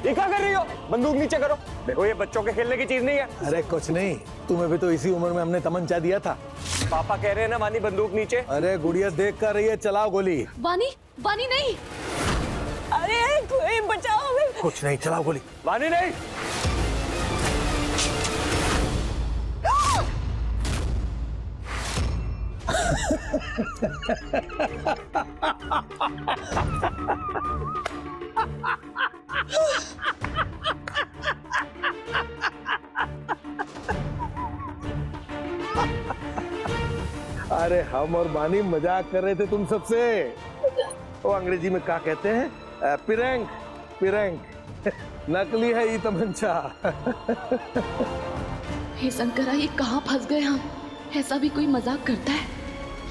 ये क्या कर रही हो? बंदूक नीचे करो। देखो ये बच्चों के खेलने की चीज नहीं है। अरे कुछ नहीं, तुम्हें भी तो इसी उम्र में हमने तमंचा दिया था। पापा कह रहे हैं ना वानी बंदूक नीचे। अरे गुड़िया देख कर रही है, चलाओ गोली। वानी, वानी नहीं। अरे कोई बचाओ हमें। कुछ नहीं, चलाओ गोली। वानी नहीं। अरे हम और बानी मजाक कर रहे थे तुम सबसे। वो अंग्रेजी में क्या कहते हैं? पिरंग, पिरंग। नकली है ये तमंचा। हे शंकरा, ये कहाँ फंस गए हम? ऐसा भी कोई मजाक करता है?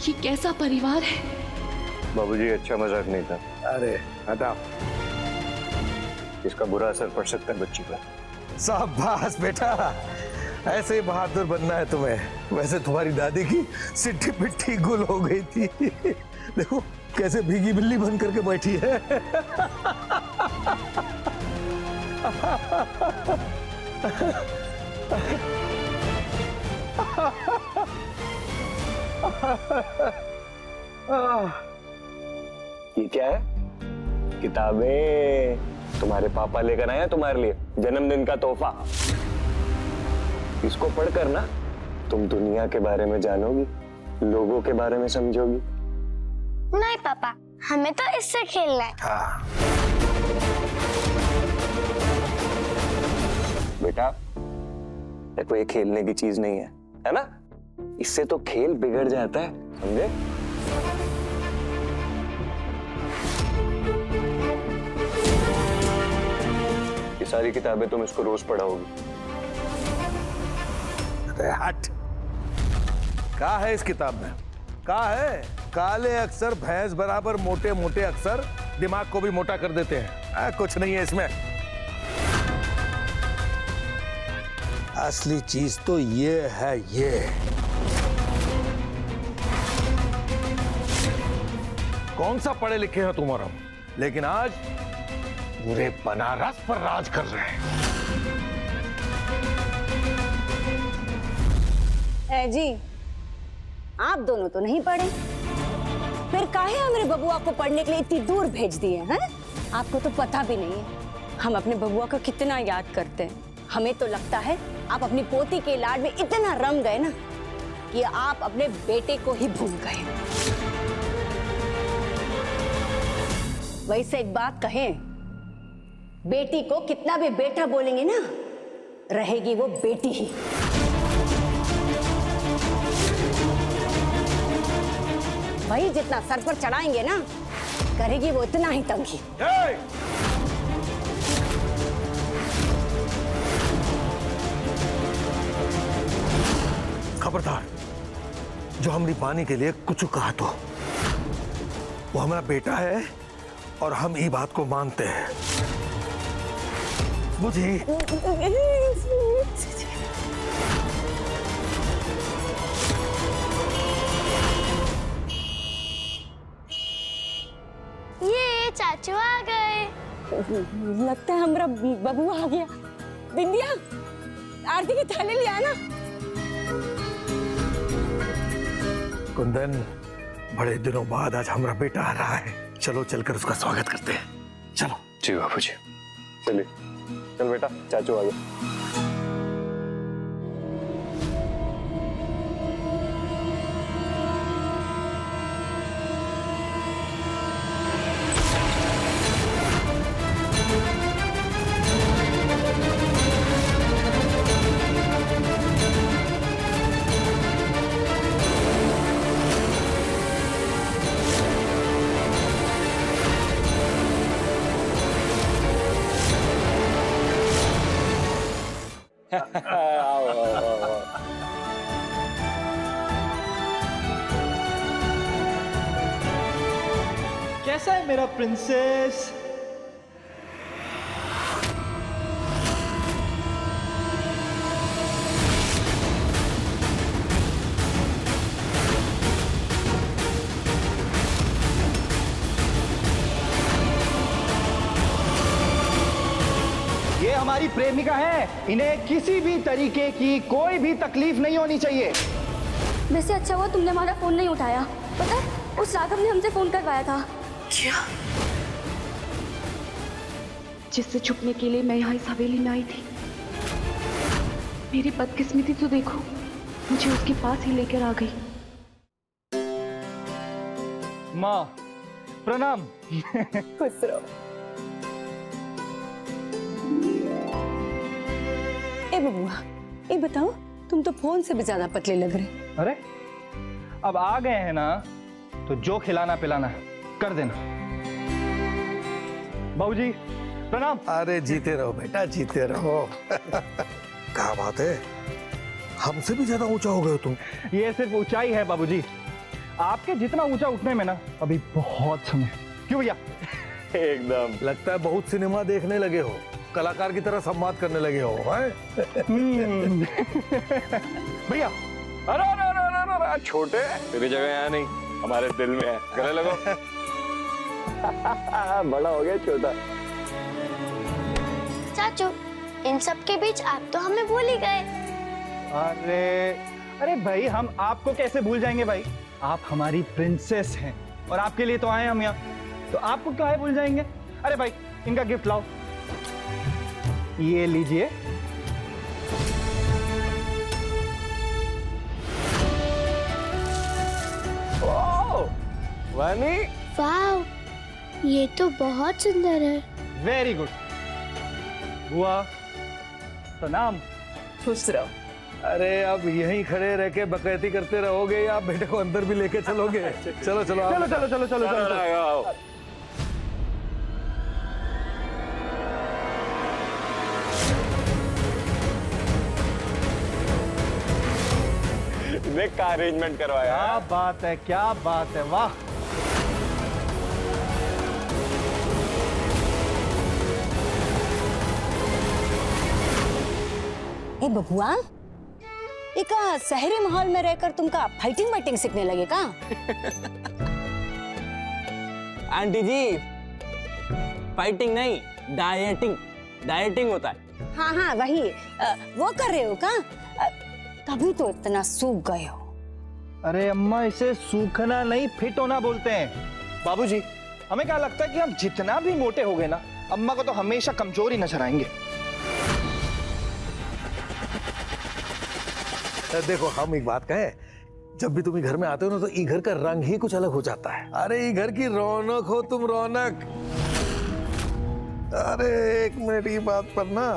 ये कैसा परिवार है? बाबूजी अच्छा मजाक नहीं था। अरे हटाओ। इसका बुरा असर पड़ सकता है बच्ची पर। शाबाश बेटा, ऐसे ही बहादुर बनना है तुम्हें। वैसे तुम्हारी दादी की सिट्ठी पिट्ठी गुल हो गई थी। देखो कैसे भीगी बिल्ली बन करके बैठी है। ये क्या है? किताबें तुम्हारे पापा लेकर आए हैं तुम्हारे लिए, जन्मदिन का तोहफा। इसको पढ़कर ना तुम दुनिया के बारे में जानोगी, लोगों के बारे में समझोगी। नहीं पापा, हमें तो इससे खेलना है। हाँ। बेटा देखो ये खेलने की चीज नहीं है ना? इससे तो खेल बिगड़ जाता है, समझे? ये सारी किताबें तुम इसको रोज पढ़ाओगी। अरे हट। क्या है इस किताब में? क्या है? काले अक्षर भैंस बराबर मोटे मोटे अक्षर दिमाग को भी मोटा कर देते हैं। कुछ नहीं है इसमें। असली चीज तो ये है, ये कौन सा पढ़े लिखे हैं तुम और हम, लेकिन आज पूरे बनारस पर राज कर रहे हैं। जी आप दोनों तो नहीं पढ़े, फिर काहे हमारे बबुआ को पढ़ने के लिए इतनी दूर भेज दिए हैं? आपको तो पता भी नहीं है हम अपने बबुआ को कितना याद करते हैं। हमें तो लगता है आप अपनी पोती के लाड में इतना रम गए ना कि आप अपने बेटे को ही भूल गए। वैसे एक बात कहें, बेटी को कितना भी बेटा बोलेंगे ना, रहेगी वो बेटी ही। वही जितना सर पर चढ़ाएंगे ना, करेगी वो इतना ही तंगी। खबरदार, जो हमारी पानी के लिए कुछ कहा तो वो हमारा बेटा है और हम ये बात को मानते हैं। बुझी? ये चाचू आ गए। लगता है हमारा बबुआ आ गया। बिंदिया, आरती की थाली ले आना। कुंदन, बड़े दिनों बाद आज हमारा बेटा आ रहा है। चलो चलकर उसका स्वागत करते हैं। चलो। जी बाबूजी। चलिए, चल बेटा, चाचू आ गए। कैसा है मेरा प्रिंसेस? हमारी प्रेमिका है, इन्हें किसी भी तरीके की कोई भी तकलीफ नहीं होनी चाहिए। वैसे अच्छा हुआ तुमने हमारा फोन नहीं उठाया। पता है उस राघव ने हमसे फोन करवाया था। क्या? जिससे छुपने के लिए मैं यहाँ इस हवेली में आई थी। मेरी बदकिस्मती तो देखो, मुझे उसके पास ही लेकर आ गई। माँ प्रणाम। खुश रहो। ए बबुआ, ए बताओ, तुम तो फोन से भी ज्यादा पतले लग रहे। अरे अब आ गए हैं ना, तो जो खिलाना पिलाना है कर देना। बाबूजी प्रणाम। अरे जीते रहो बेटा, जीते रहो। क्या बात है, हमसे भी ज्यादा ऊंचा हो गए हो तुम। ये सिर्फ ऊंचाई है बाबूजी, आपके जितना ऊंचा उठने में ना अभी बहुत समय। क्यों भैया? एकदम। लगता है बहुत सिनेमा देखने लगे हो, कलाकार की तरह संवाद करने लगे हो। भैया अरे अरे अरे अरे अरे छोटे, तेरी जगह यहाँ नहीं, हमारे दिल में है। गले लगो। बड़ा हो गया छोटा। चाचू, इन सब के बीच आप तो हमें भूल ही गए। अरे अरे भाई, हम आपको कैसे भूल जाएंगे भाई? आप हमारी प्रिंसेस हैं और आपके लिए तो आए हम यहाँ, तो आपको काहे भूल जाएंगे? अरे भाई इनका गिफ्ट लाओ, ये लीजिए। वानी, वाह, ये तो बहुत सुंदर है। Very good. बुआ प्रणाम। खुश रहो। अरे अब यहीं खड़े रह के बकैती करते रहोगे या बेटे को अंदर भी लेके चलोगे? चलो चलो चलो चलो चलो चलो चलो। देख का अरेंजमेंट करवाया। क्या बात है, क्या बात है, वाह। ए बबुआ, एक शहरी माहौल में रहकर तुमका फाइटिंग वाइटिंग सीखने लगे का? आंटी जी, फाइटिंग नहीं, डाइटिंग। डाइटिंग होता है। हाँ हाँ वही, वो कर रहे हो का? तभी तो इतना सूख गए हो। अरे अम्मा, इसे सूखना नहीं, फिट होना बोलते हैं। बाबूजी, हमें क्या लगता है कि हम जितना भी मोटे हो गए ना, अम्मा को तो हमेशा कमजोर ही नजर आएंगे। देखो हम एक बात कहें, जब भी तुम ई घर में आते हो ना तो ई घर का रंग ही कुछ अलग हो जाता है। अरे ई घर की रौनक हो तुम, रौनक। अरे एक मिनट की बात पर ना,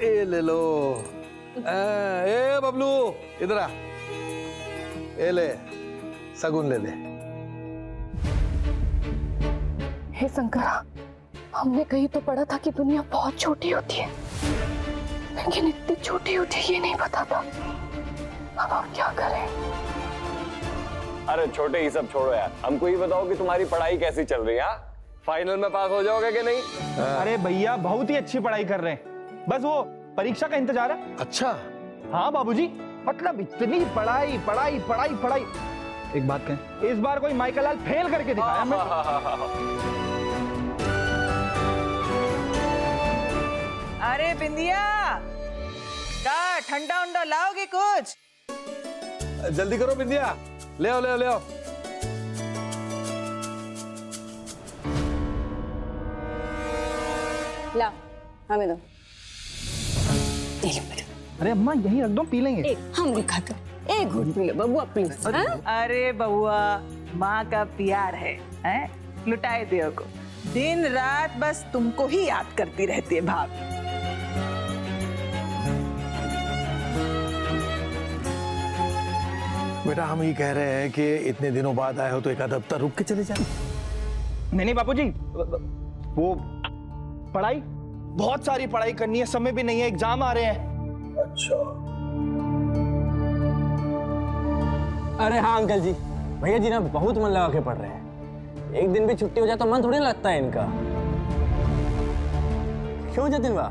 ए ले लो। ए बबलू इधर आ, ए ले सगुन ले ले। हे शंकरा, हमने कहीं तो पढ़ा था कि दुनिया बहुत छोटी होती है, लेकिन इतनी छोटी होती है ये नहीं पता था। अब हम क्या करें? अरे छोटे, ये सब छोड़ो यार, हमको ये बताओ कि तुम्हारी पढ़ाई कैसी चल रही है? फाइनल में पास हो जाओगे कि नहीं? अरे भैया, बहुत ही अच्छी पढ़ाई कर रहे हैं, बस वो परीक्षा का इंतजार है। अच्छा। हाँ बाबूजी, मतलब इतनी पढ़ाई पढ़ाई पढ़ाई पढ़ाई। एक बात कहें, इस बार कोई माइकल लाल फेल करके दिखाया हमें। अरे बिंदिया, का ठंडा उंडा लाओगे कुछ? जल्दी करो बिंदिया, ले आओ ले आओ ले आओ। ला हमें दो। अरे अम्मा, यहीं रख दो, पी लेंगे। हम भी खाते, एक घूट पी लो बबुआ प्लीज। अरे बउआ, माँ का प्यार है, हैं? लुटाए दियो को, दिन रात बस तुमको ही याद करती रहती है भाभी। बेटा हम ये कह रहे हैं कि इतने दिनों बाद आए हो तो एक आध हफ्ता रुक के चले जाए। नहीं बापूजी, वो पढ़ाई, बहुत सारी पढ़ाई करनी है, समय भी नहीं है, एग्जाम आ रहे हैं। अच्छा। अरे हाँ अंकल जी, भैया जी ना बहुत मन लगा के पढ़ रहे हैं। एक दिन भी छुट्टी हो जाए तो मन थोड़ी लगता है इनका। क्यों जतिन बा?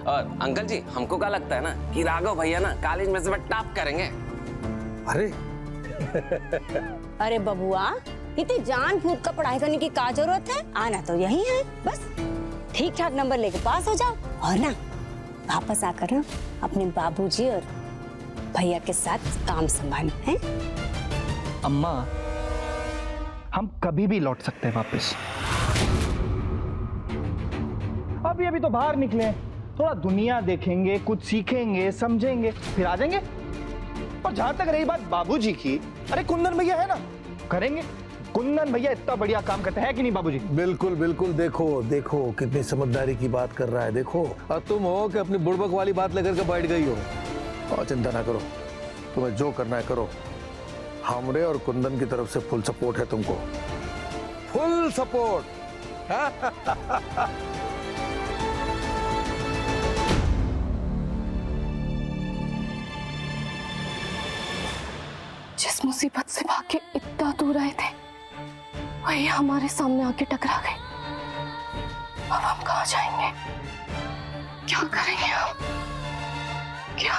और अंकल जी, हमको क्या लगता है ना कि राघव भैया ना कॉलेज में से टॉप करेंगे। अरे अरे बबुआ, इतनी जान फूंक कर पढ़ाई करने की क्या जरूरत है? आना तो यही है, बस ठीक ठाक नंबर लेके पास हो जाओ और ना वापस आकर ना अपने बाबूजी और भैया के साथ काम संभालना है। अम्मा, हम कभी भी लौट सकते हैं वापस। अभी तो बाहर निकले हैं, थोड़ा दुनिया देखेंगे, कुछ सीखेंगे, समझेंगे, फिर आ जाएंगे। और जहां तक रही बात बाबूजी की, अरे कुंदन भैया है ना, करेंगे। कुंदन भैया इतना बढ़िया काम करते हैं कि नहीं बाबूजी? बिल्कुल बिल्कुल, देखो देखो कितनी समझदारी की बात कर रहा है, देखो। और तुम हो कि अपनी बुड़बक वाली बात लेकर के बैठ गई हो। और चिंता ना करो, तुम्हें जो करना है करो। हमरे और कुंदन की तरफ से फुल सपोर्ट है तुमको, फुल सपोर्ट। जिस मुसीबत से भाग के इतना दूर आए थे वही हमारे सामने आके टकरा गए। अब हम कहाँ जाएंगे, क्या करेंगे हम, क्या?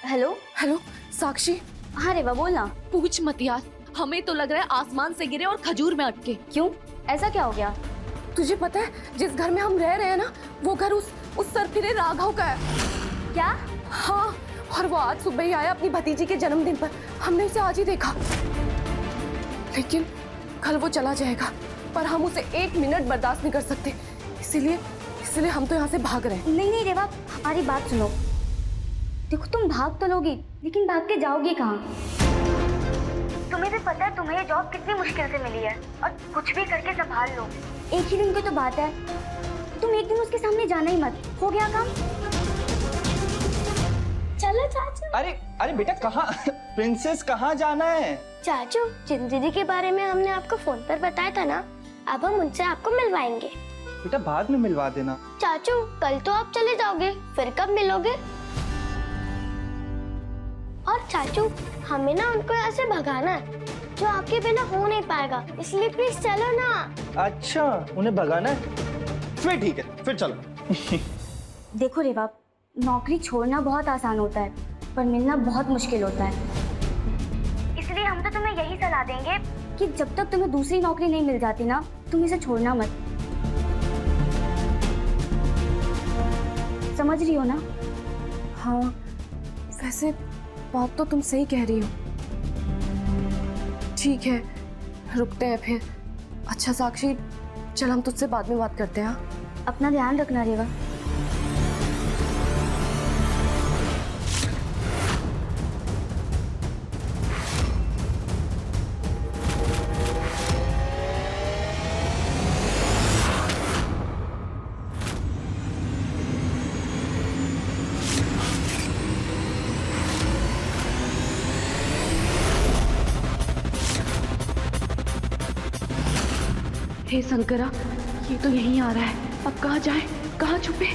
हेलो। हेलो साक्षी। हाँ रेवा बोलना। पूछ मत यार, हमें तो लग रहा है आसमान से गिरे और खजूर में अटके। क्यों, ऐसा क्या हो गया? तुझे पता है जिस घर में हम रह रहे हैं ना, वो घर उस सरफिरे राघव का है। क्या? हाँ, और वो आज सुबह ही आया अपनी भतीजी के जन्मदिन पर। हमने उसे आज ही देखा, लेकिन कल वो चला जाएगा, पर हम उसे 1 मिनट बर्दाश्त नहीं कर सकते। इसीलिए हम तो यहाँ से भाग रहे हैं। नहीं रेवा, हमारी बात सुनो। देखो तुम भाग तो लोगी, लेकिन भाग के जाओगी कहाँ? तुम्हें भी पता है तुम्हें ये जॉब कितनी मुश्किल से मिली है, और कुछ भी करके संभाल लो। एक ही दिन की तो बात है, तुम एक दिन उसके सामने जाना ही मत। हो गया काम? चलो चाचू। अरे बेटा, कहाँ प्रिंसेस, कहाँ जाना है? चाचू, जिन दीदी के बारे में हमने आपको फोन पर बताया था ना, अब हम उनसे आपको मिलवाएंगे। बेटा बाद में मिलवा देना। चाचू, कल तो आप चले जाओगे, फिर कब मिलोगे? और चाचू, हमें ना उनको ऐसे भगाना है जो आपके बिना हो नहीं पाएगा, इसलिए प्लीज चलो ना। अच्छा, उन्हें भगाना है? फिर ठीक है, फिर चलो। देखो रेवा, नौकरी छोड़ना बहुत आसान होता है, पर मिलना बहुत मुश्किल होता है। इसलिए हम तो तुम्हें यही सलाह देंगे कि जब तक तुम्हें दूसरी नौकरी नहीं मिल जाती ना, तुम इसे छोड़ना मत। समझ रही हो ना? हाँ, वैसे बात तो तुम सही कह रही हो। ठीक है, रुकते हैं फिर। अच्छा साक्षी, चल हम तुझसे बाद में बात करते हैं। अपना ध्यान रखना रेवा। हे शंकरा, ये तो यहीं आ रहा है। अब कहाँ जाए, कहाँ छुपे?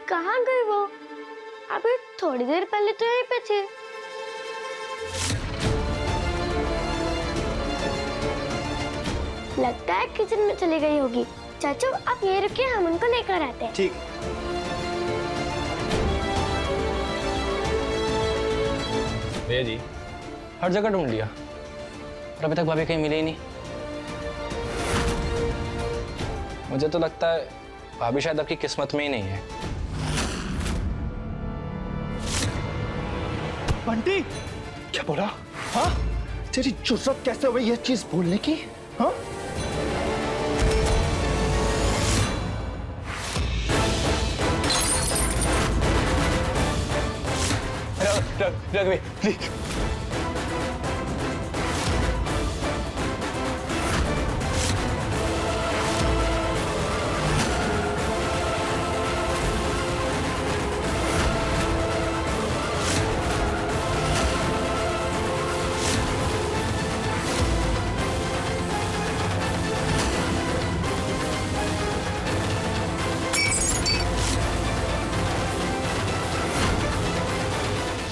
कहाँ गए वो? अभी थोड़ी देर पहले तो यहीं पे थे। लगता है किचन में चली गई होगी। चाचू, आप ये रुकिए, हम उनको लेकर आते हैं। ठीक। भैया जी, हर जगह ढूंढ लिया, पर अभी तक भाभी कहीं मिले ही नहीं। मुझे तो लगता है भाभी शायद आपकी किस्मत में ही नहीं है। बंटी, क्या बोला? हाँ, तेरी जुर्रत कैसे हुई ये चीज बोलने की? हाँ? रघुवीर प्लीज।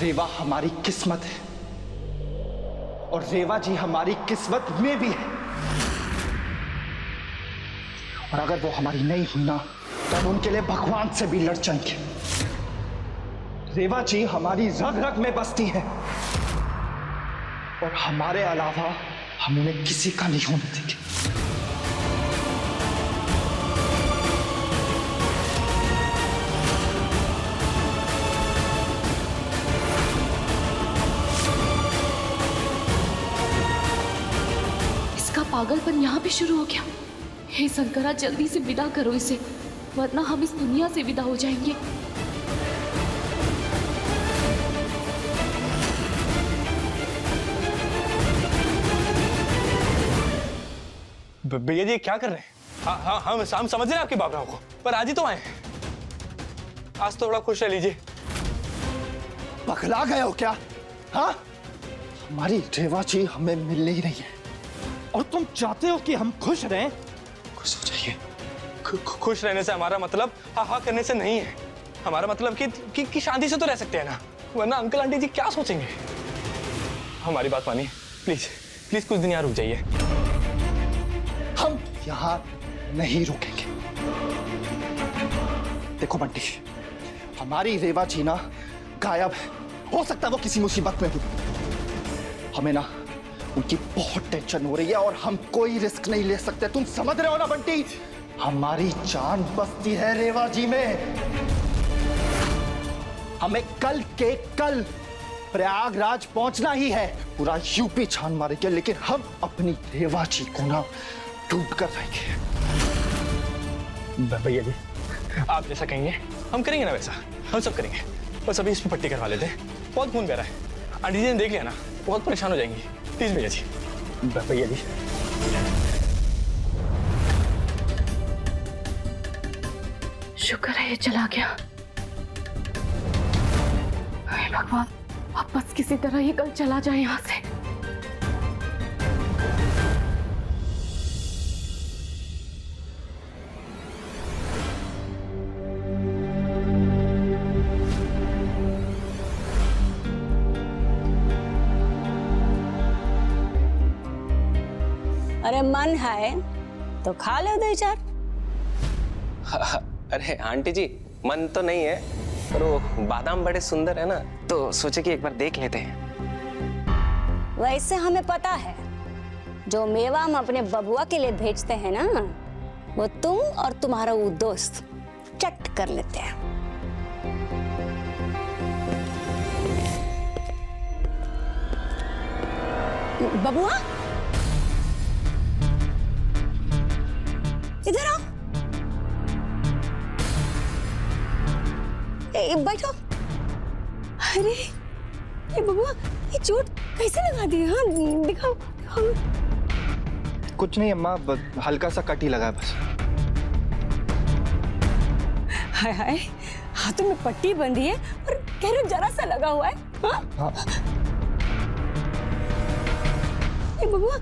रेवा हमारी किस्मत है और रेवा जी हमारी किस्मत में भी है। और अगर वो हमारी नहीं हुई ना तो हम उनके लिए भगवान से भी लड़ जाएंगे। रेवा जी हमारी रग रग में बसती है और हमारे अलावा हम उन्हें किसी का नहीं होने देंगे। इसका पागलपन यहाँ भी शुरू हो गया। हे शंकरा, जल्दी से विदा करो इसे, वरना हम इस दुनिया से विदा हो जाएंगे। भैया जी क्या कर रहे हैं? हाँ, हम समझ रहे हैं आपकी भावनाओं को, पर आज ही तो आए हैं। आज थोड़ा खुश रह लीजिए। पगला गए हो क्या? हाँ, हमारी रेवा जी हमें मिल नहीं रही है और तुम चाहते हो कि हम खुश रहें? खुश हो जाइए। खुश रहने से हमारा मतलब हाँ करने से नहीं है। हमारा मतलब कि शांति से तो रह सकते हैं ना, वरना अंकल आंटी जी क्या सोचेंगे। हमारी बात मानिए प्लीज, प्लीज कुछ दिन यहाँ रुक जाइए। हम यहां नहीं रुकेंगे। देखो बंटी, हमारी रेवा जी ना गायब है। हो सकता है वो किसी मुसीबत में हो। हमें ना उनकी बहुत टेंशन हो रही है और हम कोई रिस्क नहीं ले सकते। तुम समझ रहे हो ना बंटी? हमारी जान बसती है रेवा जी में। हमें कल के कल प्रयागराज पहुंचना ही है। पूरा यूपी छान मारेंगे, लेकिन हम अपनी रेवा जी को ना ढूंढ कर रहेंगे। भैया जी आप जैसा कहेंगे हम करेंगे ना, वैसा हम सब करेंगे। बस अभी इस पे पट्टी करवा लेते हैं, बहुत खून बह रहा है। आंटी जी ने देख लिया ना बहुत परेशान हो जाएंगी। प्लीज भैया जी। भैया जी शुक्र है ये चला गया। हे भगवान, अब बस किसी तरह ये कल चला जाए यहाँ से। अरे मन है तो खा लो 2-4। अरे आंटी जी मन तो नहीं है, पर वो बादाम बड़े सुंदर है ना, तो सोचे कि एक बार देख लेते हैं। वैसे हमें पता है जो मेवा हम अपने बबुआ के लिए भेजते हैं ना, वो तुम और तुम्हारा वो दोस्त चट कर लेते हैं। बबुआ इधर आओ। बैठो। अरे ये बबुआ, ये चोट कैसे लगा दी? हाँ दिखाओ, दिखाओ। कुछ नहीं अम्मा, हल्का सा कट ही लगा है बस। हाय हाय, हाथों में पट्टी बंधी है और कह रहे जरा सा लगा हुआ है। हाँ? हाँ। ये बबुआ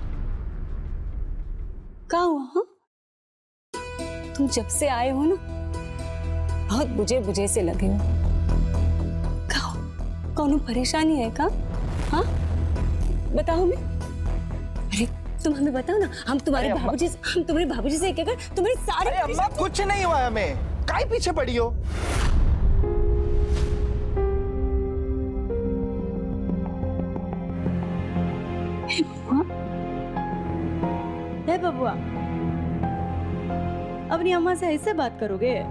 क्या हुआ? हाँ? तुम जब से आए हो ना बहुत बुझे बुझे से लगे हो। कौन परेशानी है का? हाँ बताओ। मैं अरे तुम हमें बताओ ना, हम तुम्हारे बाबूजी से कहकर तुम्हारी सारी। अरे अम्मा कुछ नहीं हुआ हमें, काहे पीछे पड़ी हो? हे बबुआ, अपनी अम्मा से ऐसे बात करोगे?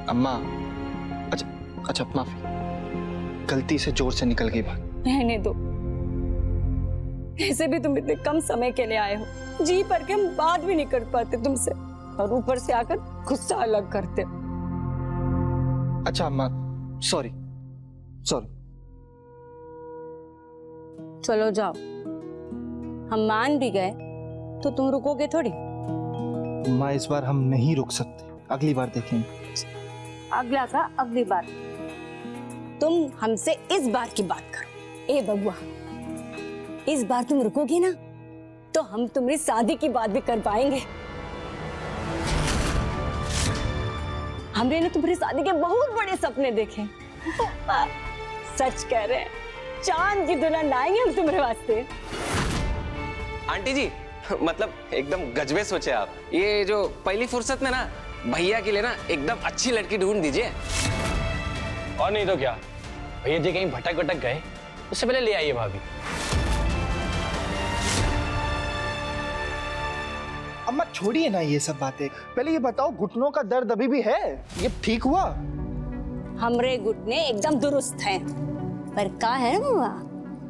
अम्मा अच्छा माफी, गलती से जोर से निकल गई बात। रहने दो, ऐसे भी तुम इतने कम समय के लिए आए हो, जी भर के हम बात भी नहीं कर पाते तुमसे, और ऊपर से आकर गुस्सा अलग करते। अच्छा अम्मा सॉरी। चलो जाओ, हम मान भी गए तो तुम रुकोगे थोड़ी। अम्मा इस बार हम नहीं रुक सकते, अगली बार देखेंगे। अगला का अगली बार, तुम हमसे इस बार की बात करो। ए बबुआ, इस बार तुम रुकोगे ना तो हम तुम्हारी शादी की बात भी कर पाएंगे। हमने ने तुम्हारी शादी के बहुत बड़े सपने देखे। सच कह रहे हैं, चांद की दुल्हन लाएंगे हम तुम्हारे वास्ते। आंटी जी मतलब एकदम गजबे सोचे आप। ये जो पहली फुर्सत में ना भैया के लिए ना एकदम अच्छी लड़की ढूंढ दीजिए। और नहीं तो क्या, भैया जी कहीं भटक गए, उससे पहले ले आइए भाभी। अम्मा छोड़िए ना ये सब बातें, पहले ये बताओ घुटनों का दर्द अभी भी है? ये ठीक हुआ? हमरे घुटने एकदम दुरुस्त हैं। पर का है ना बुआ,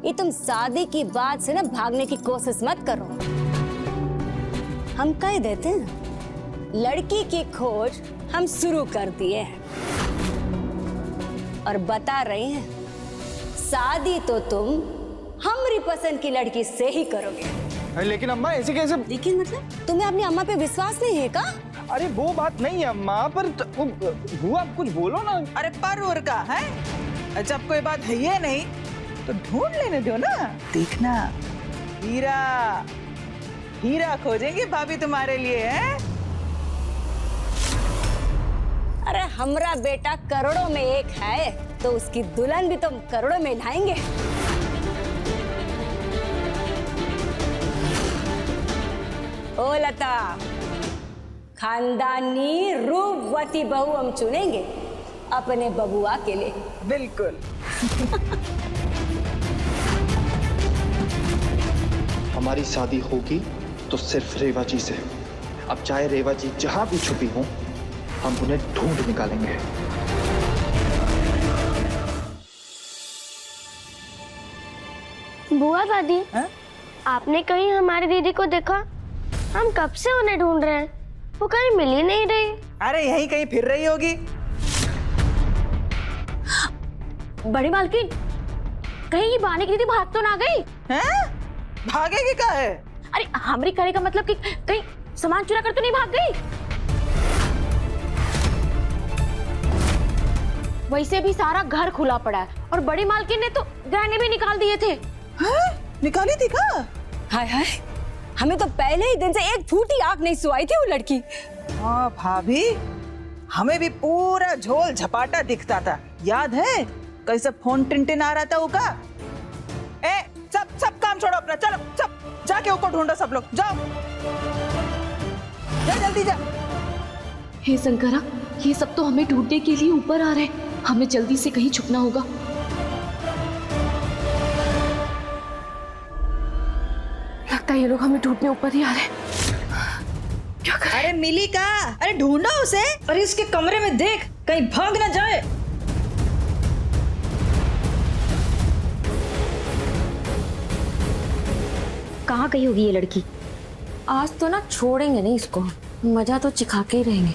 ये तुम शादी की बात से ना भागने की कोशिश मत करो। हम कह देते हैं लड़की की खोज हम शुरू कर दिए हैं और बता रहे हैं शादी तो तुम हमारी पसंद की लड़की से ही करोगे। लेकिन अम्मा ऐसे कैसे? लेकिन मतलब तुम्हें अपनी अम्मा पे विश्वास नहीं है का? अरे वो बात नहीं है अम्मा, पर बुआ कुछ बोलो ना। अरे पर और का है, जब कोई बात है ये नहीं तो ढूंढ लेने दो ना। देखना हीरा हीरा खोजेंगे भाभी तुम्हारे लिए है। अरे हमरा बेटा करोड़ों में एक है तो उसकी दुल्हन भी तुम करोड़ों में लाएंगे। ओ लता, खानदानी रूपवती बहू हम चुनेंगे अपने बबुआ के लिए। बिल्कुल। हमारी शादी होगी तो सिर्फ रेवा जी से। अब चाहे रेवा जी जहां भी छुपी हो, हम उन्हें ढूंढ निकालेंगे। बुआ दादी, हा? आपने कहीं हमारी दीदी को देखा? हम कब से उन्हें ढूंढ रहे हैं, वो कहीं मिल ही नहीं रही। अरे यहीं कहीं फिर रही होगी। बड़ी मालकिन, कहीं ये बानी की दीदी भाग तो ना गई? हैं? भागेगी का है? अरे हमारी करे का मतलब कि कहीं सामान चुरा कर तो नहीं भाग गई? वैसे भी सारा घर खुला पड़ा है और बड़ी मालकिन ने तो गहने भी निकाल दिए थे। हैं? निकाली थी का? हाय हाय, हमें तो पहले ही दिन से एक फूटी आंख नहीं सुहाई थी वो लड़की। हाँ भाभी, हमें भी पूरा झोल झपाटा दिखता था, याद है? कैसे फोन टिन आ रहा था उका। ए सब काम छोड़ो अपना, चलो सब जाके ऊपर ढूंढो सब लोग, जाओ जा जल्दी जा। हे शंकरा, ये सब तो हमें ढूंढने के लिए ऊपर आ रहे हैं, हमें जल्दी से कहीं छुपना होगा। लगता है ये लोग हमें ढूंढने ऊपर ही आ रहे हैं। क्या करें? अरे मिली का? अरे ढूंढो उसे। अरे इसके कमरे में देख, कहीं भाग ना जाए। कहाँ गई होगी ये लड़की? आज तो ना छोड़ेंगे नहीं इसको, मजा तो चिखा के ही रहेंगे।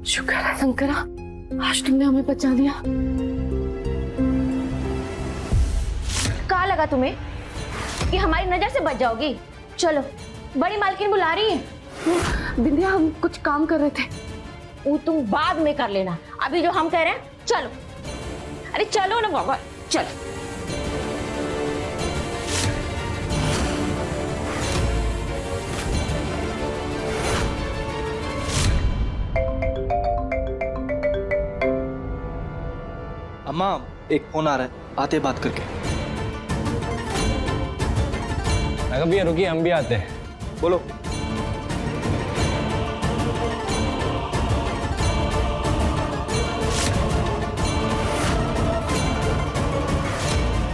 शुक्र है शंकरा, आज तुमने हमें बचा लिया। कहाँ लगा तुम्हें कि हमारी नजर से बच जाओगी? चलो, बड़ी मालकिन बुला रही है। बिंदिया, हम कुछ काम कर रहे थे। वो तुम बाद में कर लेना, अभी जो हम कह रहे हैं चलो। अरे चलो ना बाबा, चलो। अम्मा एक फोन आ रहा है, आते बात करके। भैया रुकिए, हम भी आते हैं। बोलो।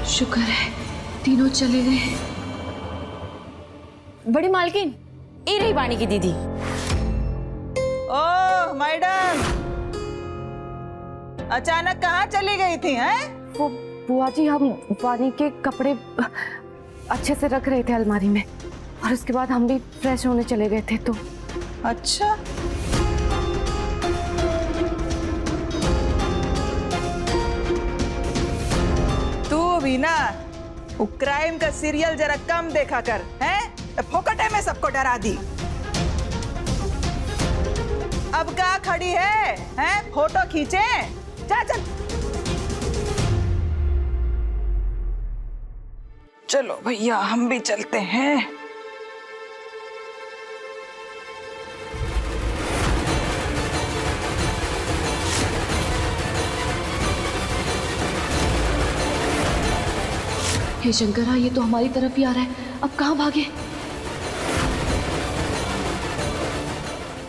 शुक्र है तीनों चले गए। बड़ी मालकिन, ये रही बानी की दीदी। ओह मैडम, अचानक कहाँ चली गई थी? हैं? वो बुआ जी, हम बानी के कपड़े अच्छे से रख रहे थे अलमारी में और उसके बाद हम भी फ्रेश होने चले गए थे तो। अच्छा, तू भी ना वो क्राइम का सीरियल जरा कम देखा कर, हैं? फोकटे में सबको डरा दी। अब क्या खड़ी है? हैं? फोटो खींचे? जा चल। चलो भैया हम भी चलते हैं। हे शंकरा, ये तो हमारी तरफ ही आ रहा है, अब कहाँ भागे?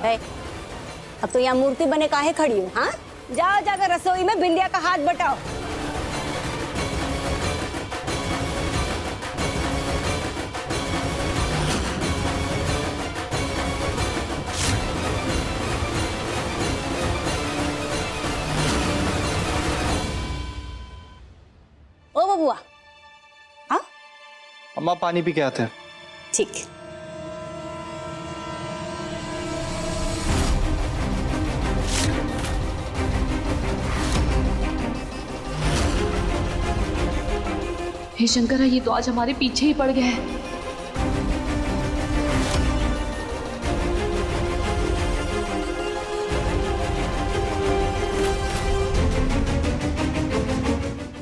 है, अब तो यहाँ मूर्ति बने काहे खड़ी हो? हाँ, जाओ जाकर रसोई में बिंदिया का हाथ बटाओ। ओ बबुआ, हाँ अम्मा पानी पी के आते हैं। ठीक। हे शंकरा, ये तो आज हमारे पीछे ही पड़ गया है।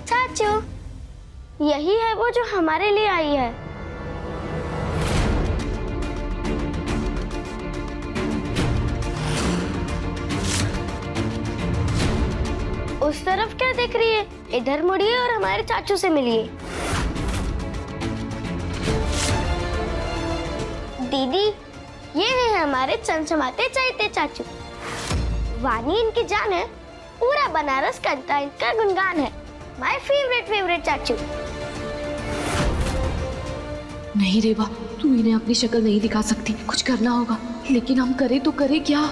चाचू, यही है वो जो हमारे लिए आई है। उस तरफ क्या देख रही है? इधर मुड़िए और हमारे चाचू से मिलिए। दीदी, ये है हमारे चमचमाते चैते चाचू। वानी इनकी जान है, पूरा बनारस करता इनका गुणगान है। माय फेवरेट चाचू। नहीं रेवा, तू इन्हें अपनी शक्ल नहीं दिखा सकती, कुछ करना होगा। लेकिन हम करें तो करें क्या?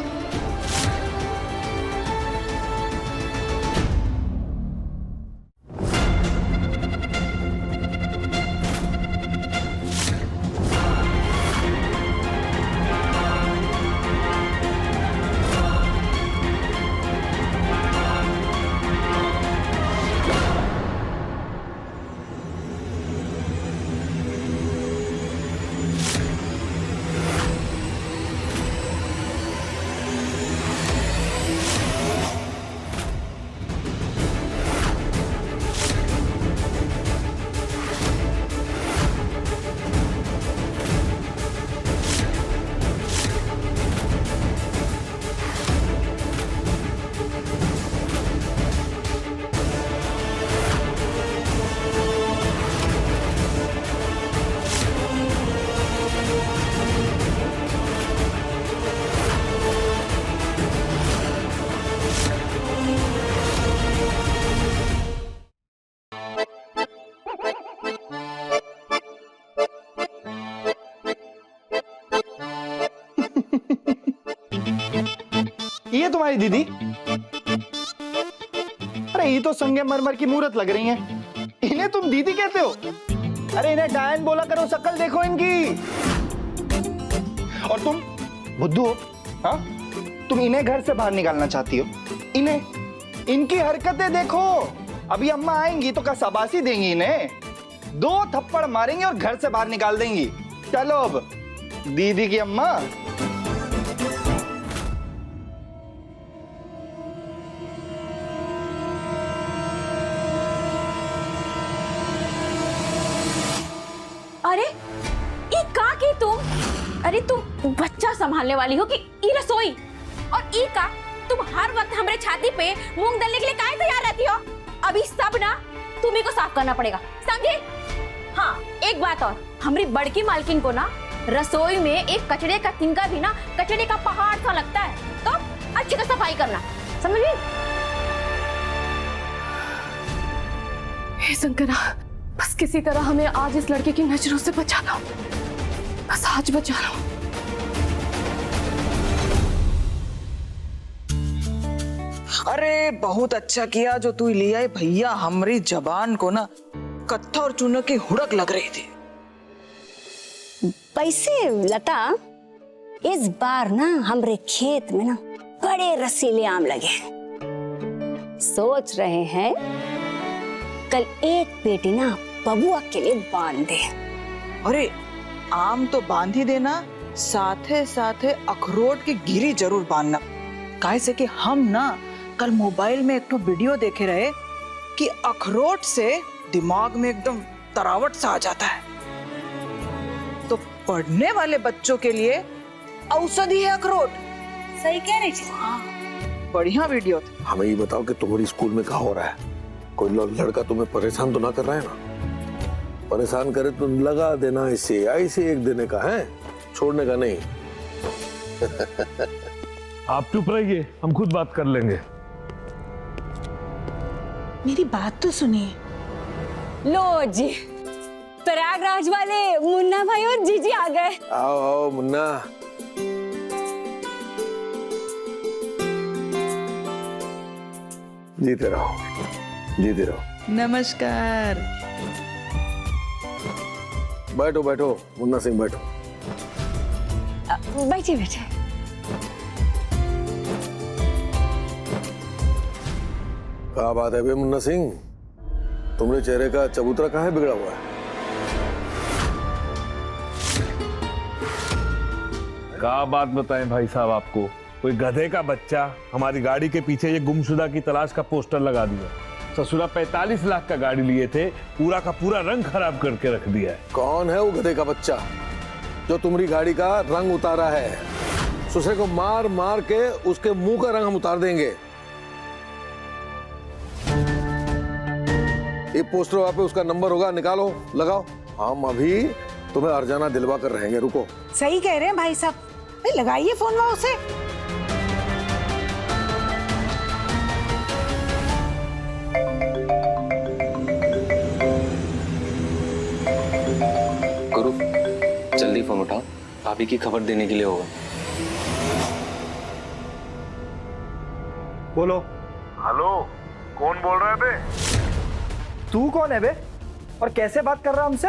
ये तुम्हारी दीदी? अरे ये तो संगमरमर की मूर्त लग रही हैं। इन्हें तुम दीदी कहते हो? अरे इन्हें डायन बोला करो, शक्ल देखो इनकी। और तुम बुद्धू हो? हाँ, तुम इन्हें घर से बाहर निकालना चाहती हो? इनकी हरकतें देखो। अभी अम्मा आएंगी तो क्या शाबाशी देंगी इन्हें? 2 थप्पड़ मारेंगे और घर से बाहर निकाल देंगी। चलो अब दीदी की अम्मा। अरे ये का की तुम? अरे तुम बच्चा संभालने वाली हो कि ई रसोई? और ई का तुम हर वक्त हमारे छाती पे मूंग दलने के लिए काहे तैयार रहती हो? अभी सब ना तुम्ही को साफ करना पड़ेगा, समझे? हाँ, एक बात और, हमारी बड़की मालकिन को ना रसोई में एक कचड़े का तिनका भी ना कचड़े का पहाड़ सा लगता है, तो अच्छी तरह सफाई करना, समझ गई? हे शंकरा, बस किसी तरह हमें आज इस लड़के की नजरों से बचा लो, बस आज बचा लो। अरे बहुत अच्छा किया जो तू ले आई भैया, हमारी जबान को ना कत्था और चूना की हुड़क लग रही थी। पैसे लता, इस बार ना हमरे खेत में ना बड़े रसीले आम लगे। सोच रहे हैं कल एक पेटी ना बबुआ के लिए बांध दे। अरे आम तो बांध ही देना, साथे साथे अखरोट की गिरी जरूर बांधना। काहे से कि हम ना कल मोबाइल में एक तो वीडियो देखे रहे कि अखरोट से दिमाग में एकदम तरावट सा आ जाता है। तो पढ़ने वाले बच्चों के लिए औषधि है अखरोट। सही कह रही थी। बढ़िया वीडियो था। हमें ये बताओ कि तुम्हारी स्कूल में क्या हो रहा है? कोई लड़का तुम्हें परेशान तो ना कर रहा है ना? परेशान करे तो लगा देना इसे, ऐसे एक देने का है, छोड़ने का नहीं। आप चुप रहिए, हम खुद बात कर लेंगे। मेरी बात तो सुनिए। लो जी, प्रयागराज वाले मुन्ना भाई और जीजी आ गए। आओ आओ मुन्ना। जीते रहो, जीते रहो। नमस्कार। बैठो बैठो मुन्ना सिंह, बैठो। बैठिए बैठिए। क्या बात है बे मुन्ना सिंह, तुम्हारे चेहरे का चबूतरा कहाँ है बिगड़ा हुआ है? क्या बात बताएं भाई साहब आपको, कोई गधे का बच्चा हमारी गाड़ी के पीछे ये गुमशुदा की तलाश का पोस्टर लगा दिया। ससुरा 45 लाख का गाड़ी लिए थे, पूरा का पूरा रंग खराब करके रख दिया है। कौन है वो गधे का बच्चा जो तुम्हारी गाड़ी का रंग उतारा है? ससुरे को मार मार के उसके मुंह का रंग हम उतार देंगे। ये पोस्टर वहां पे उसका नंबर होगा, निकालो, लगाओ। हम अभी तुम्हें अर्जाना दिलवा कर रहेंगे, रुको। सही कह रहे हैं भाई साहब, लगाइए फोन में उसे। गुरु जल्दी फोन उठाओ, भाभी की खबर देने के लिए होगा। बोलो। हेलो, कौन बोल रहा है बे? तू कौन है बे और कैसे बात कर रहा हमसे?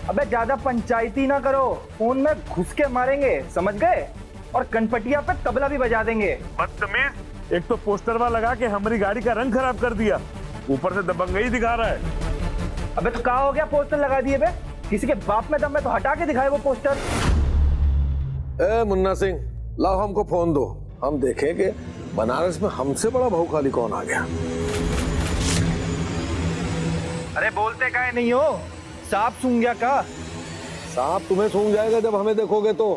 अबे ज्यादा पंचायती ना करो, फोन में घुस के मारेंगे, समझ गए? और कनपटिया पे तबला भी बजा देंगे। बदतमीज, एक तो पोस्टरवा लगा के हमारी गाड़ी का रंग खराब कर दिया, ऊपर से दबंगई दिखा रहा है। अबे तो कहा हो गया पोस्टर लगा दिए बे? किसी के बाप में दम है तो हटा के दिखाए वो पोस्टर। ए मुन्ना सिंह, लाओ हमको फोन दो, हम देखें कि बनारस में हमसे बड़ा भौकाली कौन आ गया। अरे बोलते काहे नहीं हो, सांप सूंघ गया का? सांप तुम्हें सूंघ जाएगा जब हमें देखोगे तो।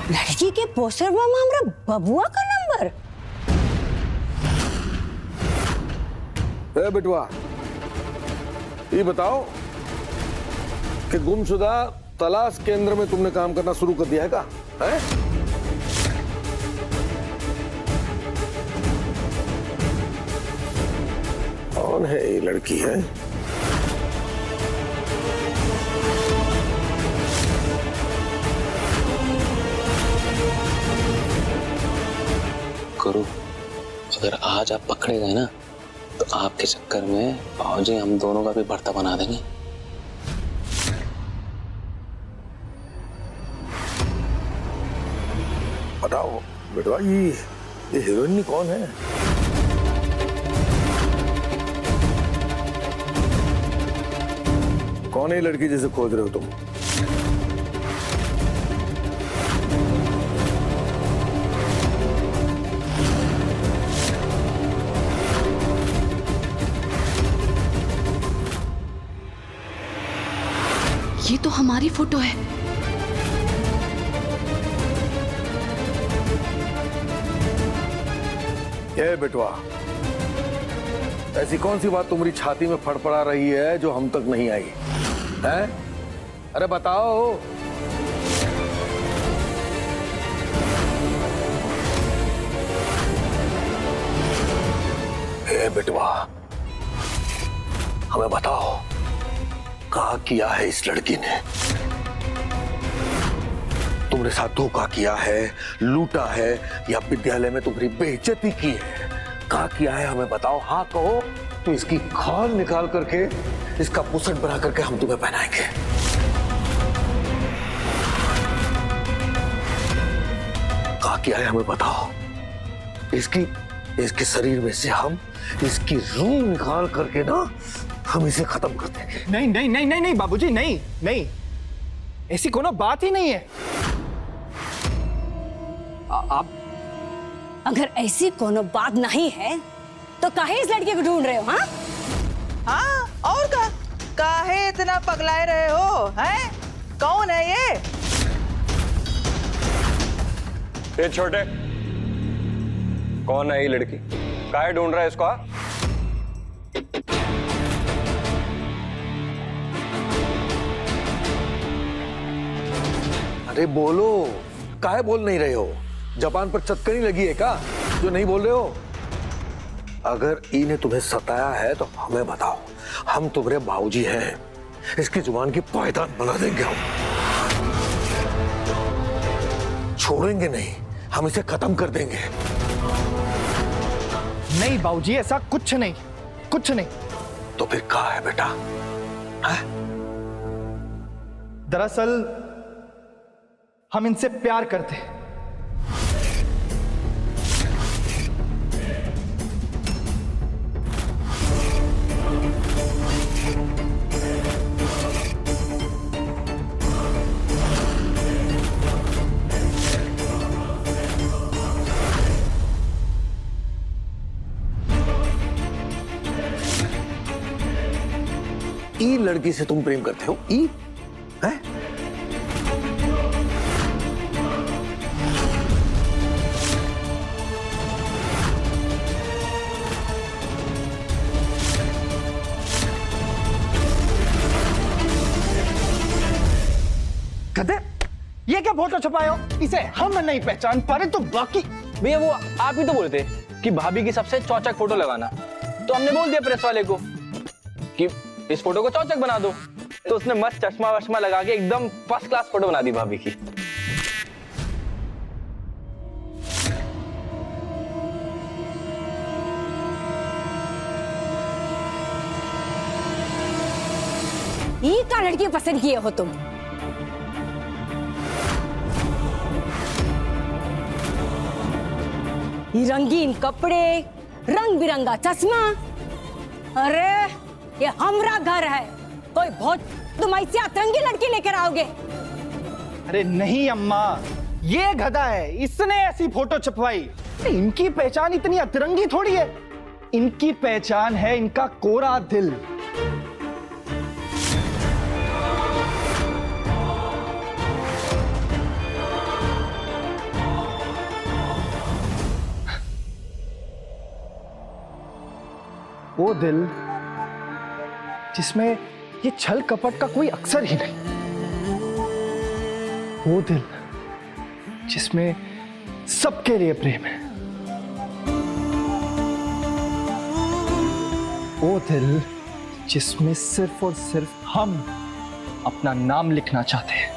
लड़की के पोस्टर में हमारा बबुआ का नंबर। ए बिटवा, ये बताओ कि गुमशुदा तलाश केंद्र में तुमने काम करना शुरू कर दिया है का? है? कौन है ये लड़की है? गुरु, अगर आज आप पकड़े गए ना तो आपके चक्कर में भाजी हम दोनों का भी भर्ता बना देंगे। बताओ बेटवा, ये हीरोइन कौन है? कौन है लड़की जिसे खोज रहे हो तुम? ये तो हमारी फोटो है। ये बेटवा, ऐसी कौन सी बात तुम्हारी छाती में फड़फड़ा रही है जो हम तक नहीं आई है? अरे बताओ। ए बेटवा, हमें बताओ, क्या किया है इस लड़की ने? तुमने साथ धोखा किया है, लूटा है, या विद्यालय में तुम्हारी बेइज्जती की है? क्या किया है हमें बताओ। हाँ कहो तो इसकी खाल निकाल करके, इसका पुसट बना करके हम तुम्हें पहनाएंगे। क्या किया है हमें बताओ। इसके शरीर में से हम इसकी रूह निकाल करके ना हम इसे खत्म कर देंगे। नहीं नहीं नहीं नहीं नहीं बाबूजी, नहीं नहीं, ऐसी कोनो बात ही नहीं है। आप अगर ऐसी कोनो बात नहीं है तो काहे इस लड़के को ढूंढ रहे हो? हाँ हाँ और का काहे इतना पगलाए रहे हो? हैं? कौन है ये छोटे, कौन है ये लड़की? काहे ढूंढ रहा है इसको? अरे बोलो, काहे बोल नहीं रहे हो? जापान पर चक्करी लगी है क्या जो नहीं बोल रहे हो? अगर इन्हें तुम्हें सताया है तो हमें बताओ, हम तुम्हारे बाबूजी हैं, इसकी जुबान की पायदान बना देंगे। हम छोड़ेंगे नहीं, हम इसे खत्म कर देंगे। नहीं बाबूजी, ऐसा कुछ नहीं, कुछ नहीं। तो फिर क्या है बेटा? दरअसल हम इनसे प्यार करते हैं। ई लड़की से तुम प्रेम करते हो? ई है? कहते ये क्या फोटो छुपाए हो? इसे हम नहीं पहचान पा रहे तो बाकी। भैया वो आप ही तो बोले थे कि भाभी की सबसे चौचक फोटो लगाना, तो हमने बोल दिया प्रेस वाले को कि इस फोटो को चौचक बना दो, तो उसने मस्त चश्मा वश्मा लगा के एकदम फर्स्ट क्लास फोटो बना दी भाभी की। ये क्या लड़की पसंद किए हो तुम? ये रंगीन कपड़े, रंग बिरंगा चश्मा। अरे ये हमरा घर है, कोई बहुत तुम ऐसी अतरंगी लड़की लेकर आओगे? अरे नहीं अम्मा, ये गधा है, इसने ऐसी फोटो छपवाई। इनकी पहचान इतनी अतरंगी थोड़ी है, इनकी पहचान है इनका कोरा दिल। वो दिल जिसमें ये छल कपट का कोई अक्सर ही नहीं। वो दिल जिसमें सबके लिए प्रेम है। वो दिल जिसमें सिर्फ और सिर्फ हम अपना नाम लिखना चाहते हैं।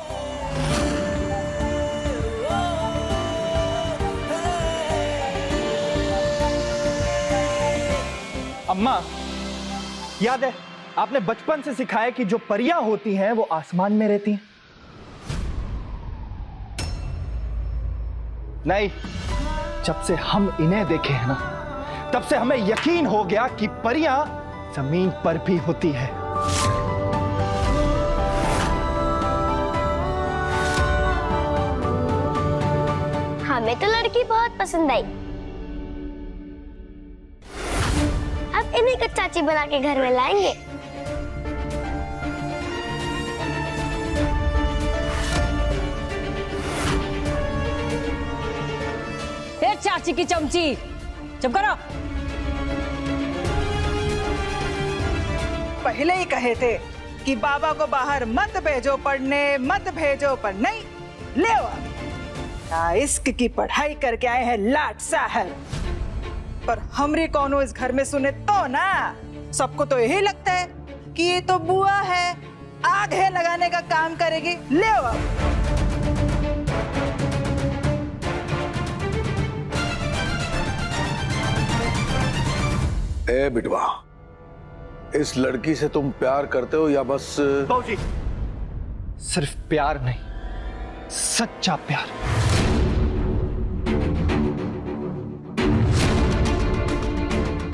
अम्मा, याद है आपने बचपन से सिखाया कि जो परियां होती हैं वो आसमान में रहती हैं? नहीं, जब से हम इन्हें देखे हैं ना, तब से हमें यकीन हो गया कि परियां जमीन पर भी होती है। हमें तो लड़की बहुत पसंद आई। अब इन्हीं को चाची बना के घर में लाएंगे। फिर चाची की चमची, चुप करो। पहले ही कहे थे कि बाबा को बाहर मत भेजो पढ़ने, मत भेजो, पर नहीं, ले आओ। इश्क की पढ़ाई करके आए हैं लाट साहब। पर हमरी कौनो इस घर में सुने तो ना, सबको तो यही लगता है कि ये तो बुआ है, आग है लगाने का काम करेगी। ले आओ आप। ए बिटवा, इस लड़की से तुम प्यार करते हो या बस? बाबूजी, सिर्फ प्यार नहीं, सच्चा प्यार।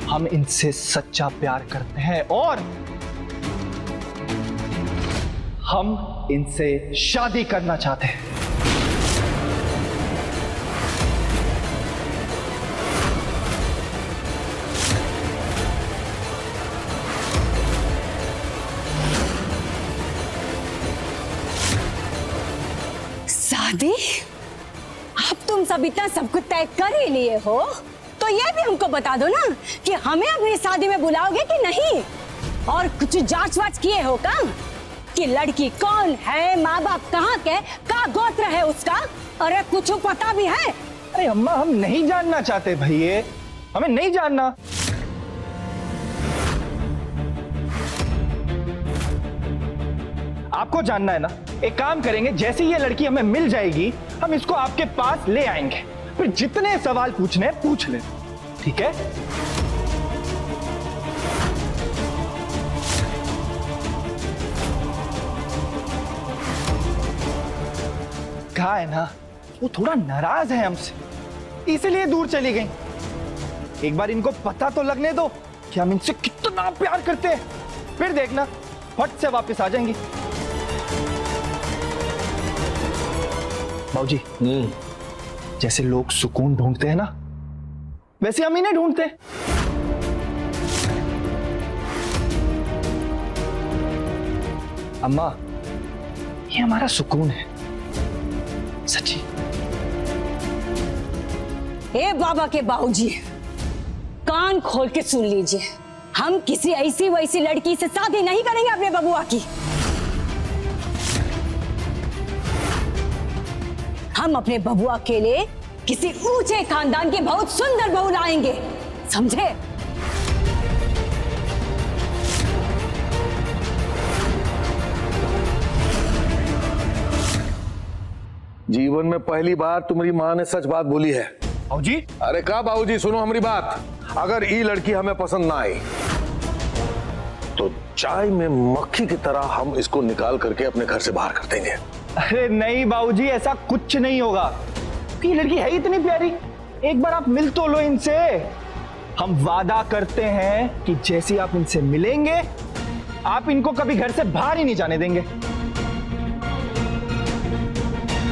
हम इनसे सच्चा प्यार करते हैं और हम इनसे शादी करना चाहते हैं। शादी? अब तुम सब इतना सब कुछ तय कर ही लिए हो तो ये भी हमको बता दो ना कि हमें अपनी शादी में बुलाओगे कि नहीं। और कुछ जांच वाच किए हो का कि लड़की कौन है, माँ बाप कहाँ के, का गोत्र है उसका? अरे कुछ पता भी है? अरे अम्मा, हम नहीं जानना चाहते भैया, हमें नहीं जानना। आपको जानना है ना? एक काम करेंगे, जैसे ये लड़की हमें मिल जाएगी हम इसको आपके पास ले आएंगे, फिर जितने सवाल पूछने हैं पूछ ले, ठीक है? कहा है ना, वो थोड़ा नाराज है हमसे, इसीलिए दूर चली गई। एक बार इनको पता तो लगने दो कि हम इनसे कितना प्यार करते हैं, फिर देखना फट से वापस आ जाएंगी। बाबूजी, जैसे लोग सुकून ढूंढते हैं ना, वैसे हम इन्हें ढूंढते हैं। अम्मा, ये हमारा सुकून है, सच्ची। ए बाबा के बाबूजी, कान खोल के सुन लीजिए, हम किसी ऐसी वैसी लड़की से शादी नहीं करेंगे अपने बबुआ की। हम अपने बबुआ के लिए किसी ऊंचे खानदान की बहुत सुंदर बहू लाएंगे, समझे? जीवन में पहली बार तुम्हारी माँ ने सच बात बोली है। बाबूजी? अरे का बाबूजी, सुनो हमारी बात। अगर ये लड़की हमें पसंद ना आई तो चाय में मक्खी की तरह हम इसको निकाल करके अपने घर से बाहर कर देंगे। अरे नहीं बाबूजी, ऐसा कुछ नहीं होगा। ये लड़की है इतनी प्यारी, एक बार आप मिल तो लो इनसे। हम वादा करते हैं कि जैसे आप इनसे मिलेंगे आप इनको कभी घर से बाहर ही नहीं जाने देंगे।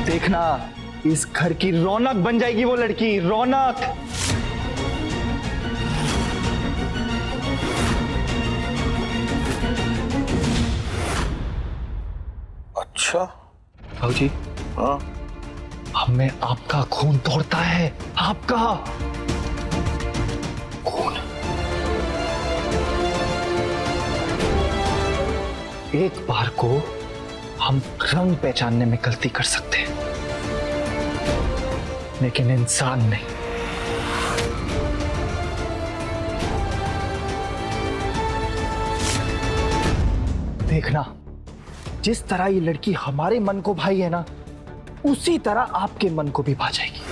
देखना, इस घर की रौनक बन जाएगी वो लड़की, रौनक। अच्छा बाबूजी, हाँ, हमें आपका खून दौड़ता है, आपका खून। एक बार को हम रंग पहचानने में गलती कर सकते हैं, लेकिन इंसान नहीं। देखना, जिस तरह ये लड़की हमारे मन को भाई है ना, उसी तरह आपके मन को भी भा जाएगी।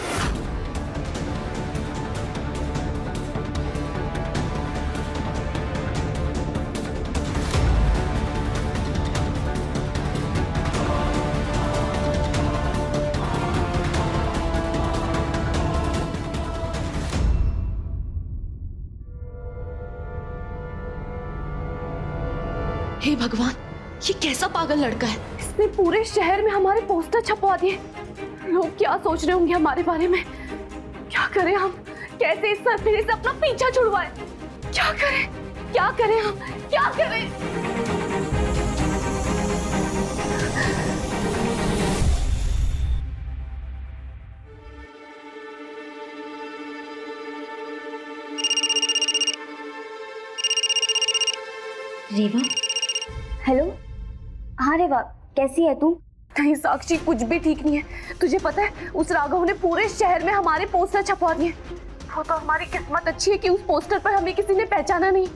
हे भगवान, ये कैसा पागल लड़का है? इसने पूरे शहर में हमारे पोस्टर छपवा दिए। लोग क्या सोच रहे होंगे हमारे बारे में? क्या करें हम? कैसे इस सरफिरे से अपना पीछा छुड़वाएं? क्या करें? क्या करें हम? क्या करें? रेवा? हेलो? हाँ रेवा, कैसी है तू? नहीं साक्षी, कुछ भी ठीक नहीं है। तुझे पता है, उस राघव ने पूरे शहर में हमारे पोस्टर छपवा दिए। वो तो हमारी किस्मत अच्छी है कि उस पोस्टर पर हमें किसी ने पहचाना नहीं,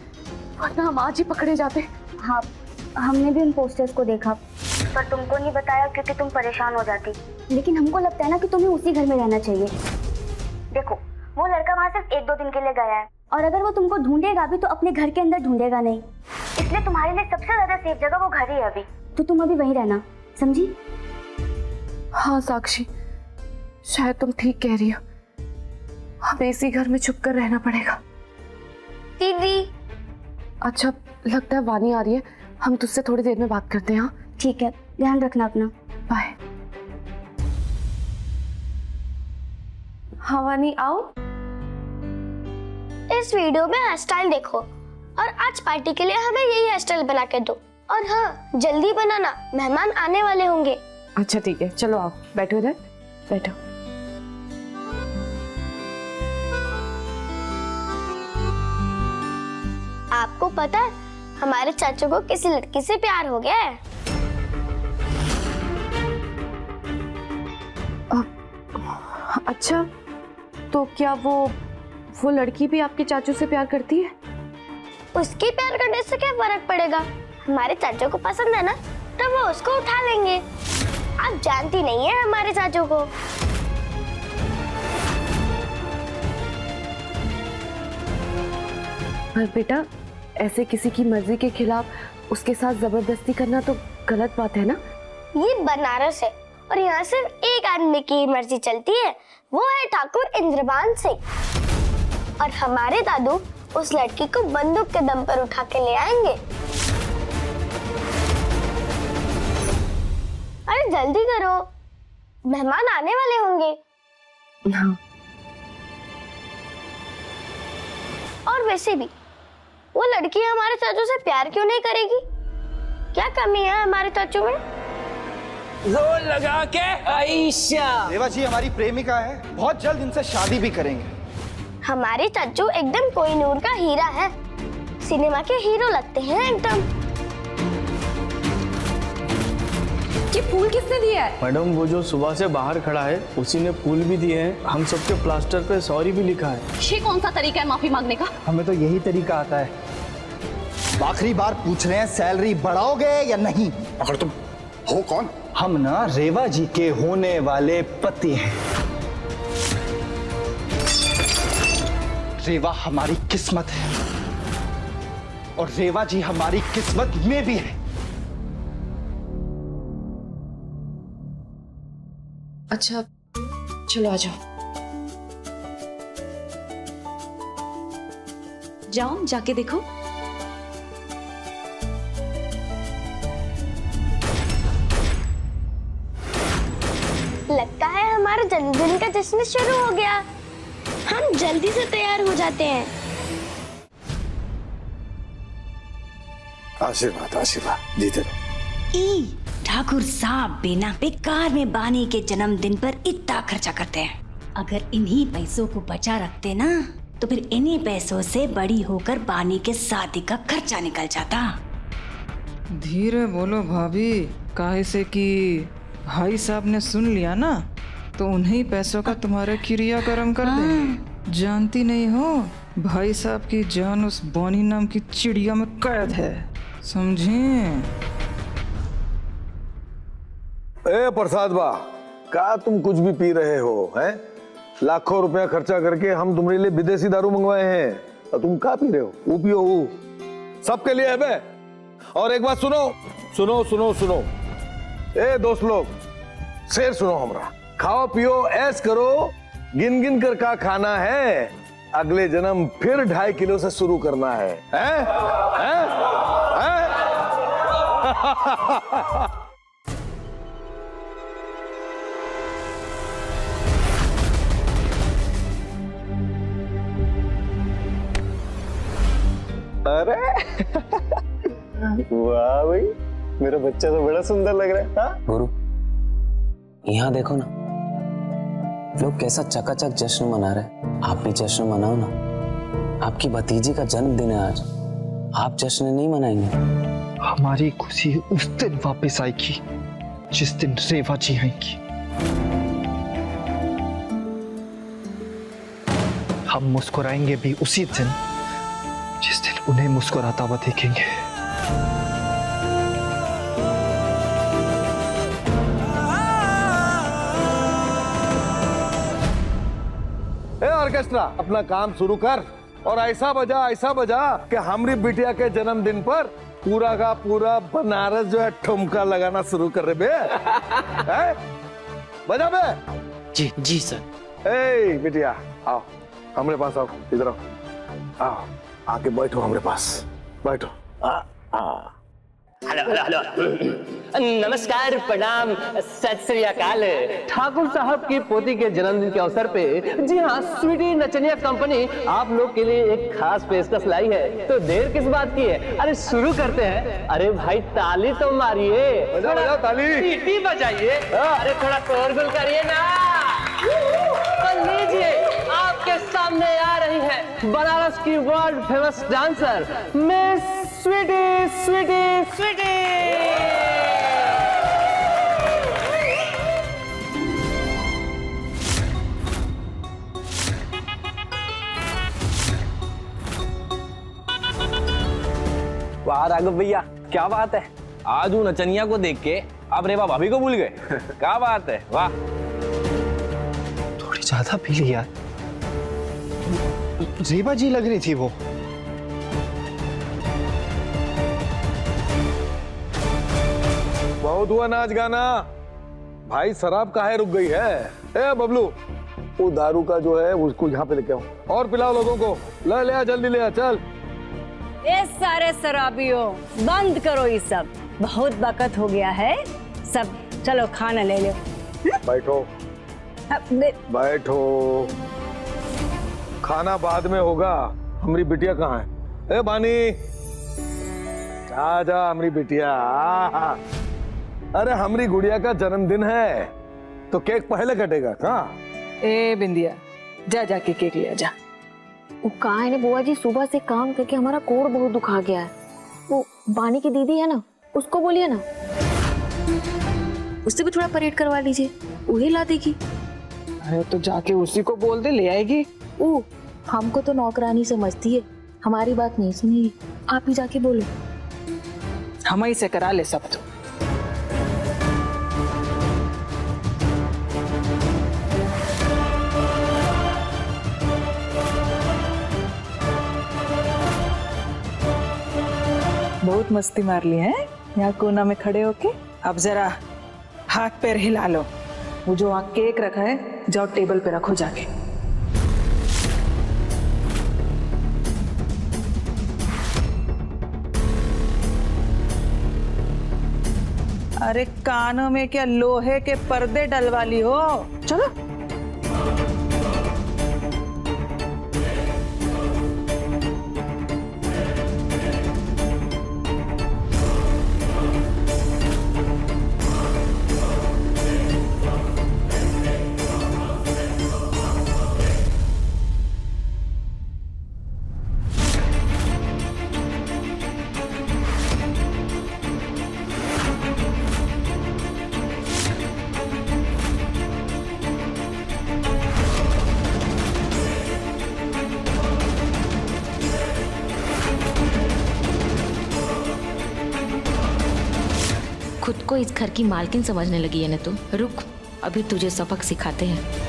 वरना हम आज ही पकड़े जाते। हाँ, हमने भी उन पोस्टर्स को देखा, पर तुमको नहीं बताया क्योंकि तुम परेशान हो जाती। लेकिन हमको लगता है ना कि तुम्हें उसी घर में रहना चाहिए। देखो, वो लड़का वहाँ सिर्फ 1-2 दिन के लिए गया है, और अगर वो तुमको ढूंढेगा भी तो अपने घर के अंदर ढूंढेगा नहीं। इसलिए तुम्हारे लिए सबसे ज्यादा सेफ जगह वो घर ही है अभी, तो तुम अभी वहीं रहना, समझी? हाँ साक्षी, शायद तुम ठीक कह रही हो, हमें इसी घर में छुप कर रहना पड़ेगा। दीदी। अच्छा, लगता है वानी आ रही है, हम तुझसे थोड़ी देर में बात करते हैं। हाँ ठीक है, ध्यान रखना अपना। बाय। हाँ वानी, आओ। इस वीडियो में हेयर स्टाइल देखो, और आज पार्टी के लिए हमें यही हेयर स्टाइल बना के दो। और हाँ, जल्दी बनाना, मेहमान आने वाले होंगे। अच्छा ठीक है, चलो आओ, बैठो इधर, बैठो। आपको पता है हमारे चाचू को किसी लड़की से प्यार हो गया है। अच्छा, तो क्या वो लड़की भी आपके चाचू से प्यार करती है? उसकी प्यार करने से क्या फर्क पड़ेगा? हमारे चाचू को पसंद है ना, तो वो उसको उठा लेंगे। आप जानती नहीं है हमारे चाचू को। पर बेटा, ऐसे किसी की मर्जी के खिलाफ उसके साथ जबरदस्ती करना तो गलत बात है ना? ये बनारस है और यहाँ सिर्फ एक आदमी की मर्जी चलती है, वो है ठाकुर इंद्रबान सिंह। और हमारे दादू उस लड़की को बंदूक के दम पर उठा के ले आएंगे। अरे जल्दी करो, मेहमान आने वाले होंगे। हाँ। और वैसे भी वो लड़की हमारे चाचू से प्यार क्यों नहीं करेगी? क्या कमी है हमारे चाचू में? जोर लगा के आयशा। रेवा जी हमारी प्रेमिका है, बहुत जल्द इनसे शादी भी करेंगे। हमारे चाचू एकदम कोहिनूर का हीरा है, सिनेमा के हीरो लगते हैं एकदम। ये फूल किसने दिया है? मैडम, वो जो सुबह से बाहर खड़ा है उसी ने फूल भी दिए हैं, हम सबके प्लास्टर पे सॉरी भी लिखा है। ये कौन सा तरीका है माफी मांगने का? हमें तो यही तरीका आता है। आखिरी बार पूछ रहे हैं, सैलरी बढ़ाओगे या नहीं? अगर तुम हो कौन? हम ना रेवा जी के होने वाले पति हैं। रेवा हमारी किस्मत है और रेवा जी हमारी किस्मत में भी है। अच्छा चलो आ जाओ। जाओ जाके देखो। लगता है हमारा जन्मदिन का जश्न शुरू हो गया। हम जल्दी से तैयार हो जाते हैं। आशीर्वाद आशीर्वाद, जीते रहो। ई ठाकुर साहब बिना बेकार में बानी के जन्मदिन पर इतना खर्चा करते हैं। अगर इन्हीं पैसों को बचा रखते ना, तो फिर इन्हीं पैसों से बड़ी होकर बानी के शादी का खर्चा निकल जाता। धीरे बोलो भाभी, काहे से कि भाई साहब ने सुन लिया ना तो उन्हीं पैसों का तुम्हारे क्रियाक्रम कर देंगे। जानती नहीं हो, भाई साहब की जान उस बानी नाम की चिड़िया में कैद है, समझे? ए प्रसाद बा, का तुम कुछ भी पी रहे हो हैं? लाखों रुपया खर्चा करके हम तुम्हारे लिए विदेशी दारू मंगवाए हैं और तुम का पी रहे हो? वो पियो, वो सबके लिए है बे। और एक बात सुनो सुनो सुनो सुनो, ए दोस्त लोग, शेर सुनो हमरा। खाओ पियो ऐश करो, गिन गिन कर का खाना है, अगले जन्म फिर 2.5 किलो से शुरू करना है, हैं? हैं? हैं? अरे वाह भाई, मेरा बच्चा तो बड़ा सुंदर लग रहा है। हाँ? गुरु, यहाँ देखो ना, लोग कैसा चकाचक जश्न मना रहे। आप भी जश्न मनाओ ना, आपकी भतीजी का जन्मदिन है आज, आप जश्न नहीं मनाएंगे? हमारी खुशी उस दिन वापस आएगी जिस दिन रेवा जी आएंगी। हम मुस्कुराएंगे भी उसी दिन जिस दिन उन्हें मुस्कुराता हुआ देखेंगे। ऑर्केस्ट्रा, अपना काम शुरू कर और ऐसा बजा कि हमारी बिटिया के जन्मदिन पर पूरा का पूरा बनारस जो है ठुमका लगाना शुरू कर रहे बे। है? बजा बे। जी जी सर। ए बिटिया आओ हमारे पास, आओ इधर आओ, आके बैठो हमारे पास, बैठो। हेलो हेलो हेलो, नमस्कार, प्रणाम, सत श्री अकाल। ठाकुर साहब की पोती के जन्मदिन के अवसर पे जी हाँ, स्वीटी नचनिया कंपनी आप लोग के लिए एक खास पेशकश लाई है, तो देर किस बात की है, अरे शुरू करते हैं। अरे भाई ताली तो मारिए, बजाओ ताली, सीटी बजाइए, अरे थोड़ा शोरगुल करिए ना। तो लीजिए, आपके सामने आ रही है बनारस की world famous dancer miss Sweety Sweety Sweety. वाह राघव भैया, क्या बात है, आज उन नचनिया को देख के आप रेवा भाभी को भूल गए। क्या बात है, वाह। थोड़ी ज्यादा पी ली यार, रेबा जी लग रही थी वो। बहुत हुआ नाच गाना, भाई शराब काहे रुक गई है? ए बबलू, वो दारू का जो है उसको यहाँ पे लेके आओ और पिलाओ लोगों को। ले आ, जल्दी ले आ, चल। ये सारे शराबियों बंद करो, ये सब बहुत बकत हो गया है। सब चलो खाना ले लो। बैठो बैठो, खाना बाद में होगा। हमारी बिटिया कहाँ है? ए बानी, जा हमारी बिटिया। अरे हमारी गुड़िया का जन्मदिन है तो केक पहले कटेगा। कहाँ? ए बिंदिया, जा जाके केक ले जा। वो कहा है ना बुआ जी, सुबह से काम करके हमारा कोर बहुत दुखा गया है। वो बानी की दीदी है ना, उसको बोलिए ना, उससे भी थोड़ा परेड करवा लीजिए, वही ला देगी। अरे तो जाके उसी को बोल दे, ले आएगी। ओ, हमको तो नौकरानी समझती है, हमारी बात नहीं सुनेगी। आप ही जाके बोलो। हम ही से करा ले सब। तो बहुत मस्ती मार ली है यहाँ कोना में खड़े होके। अब जरा हाथ पैर हिला लो। वो जो वहाँ केक रखा है, जाओ टेबल पे रखो जाके। अरे कानों में क्या लोहे के पर्दे डलवा ली हो? चलो। खुद को इस घर की मालकिन समझने लगी है ना तुम? रुक, अभी तुझे सबक सिखाते हैं।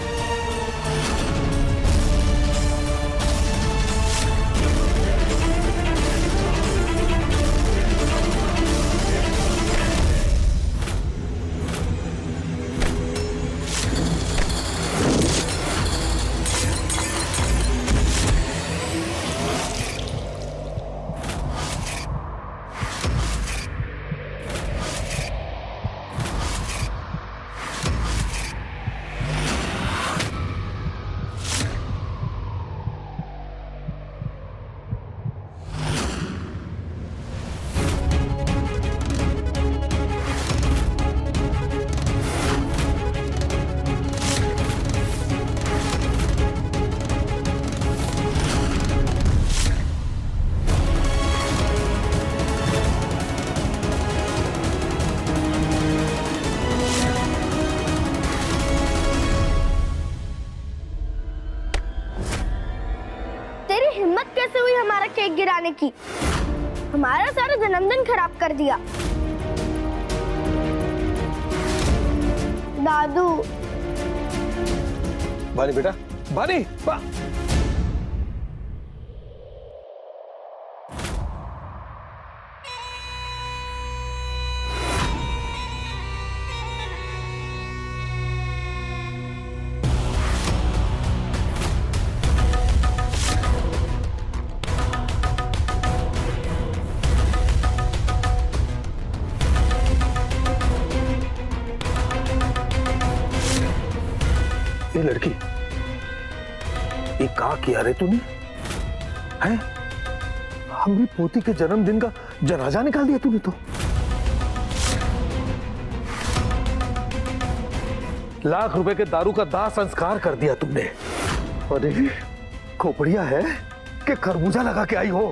हिम्मत कैसे हुई हमारा केक गिराने की? हमारा सारा जन्मदिन खराब कर दिया। दादू। बानी बेटा, बानी, क्या किया रे तूने? हैं? हमारी पोती के जन्मदिन का जनाजा निकाल दिया तूने तो। लाख रुपए के दारू का दाह संस्कार कर दिया तुमने। अरे खोपड़िया है कि खरबूजा लगा के आई हो?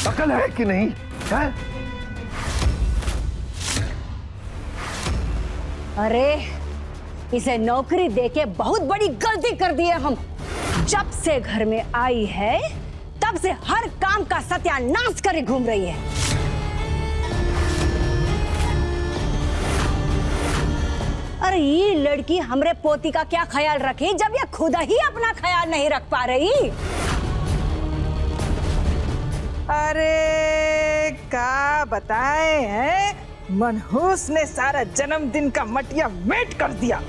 अकल है कि नहीं है? अरे इसे नौकरी देके बहुत बड़ी गलती कर दी है हम। जब से घर में आई है तब से हर काम का सत्यानाश करे घूम रही है। अरे ये लड़की हमरे पोती का क्या ख्याल रखे जब ये खुद ही अपना ख्याल नहीं रख पा रही। अरे क्या बताए हैं, मनहूस ने सारा जन्मदिन का मटिया मेट कर दिया।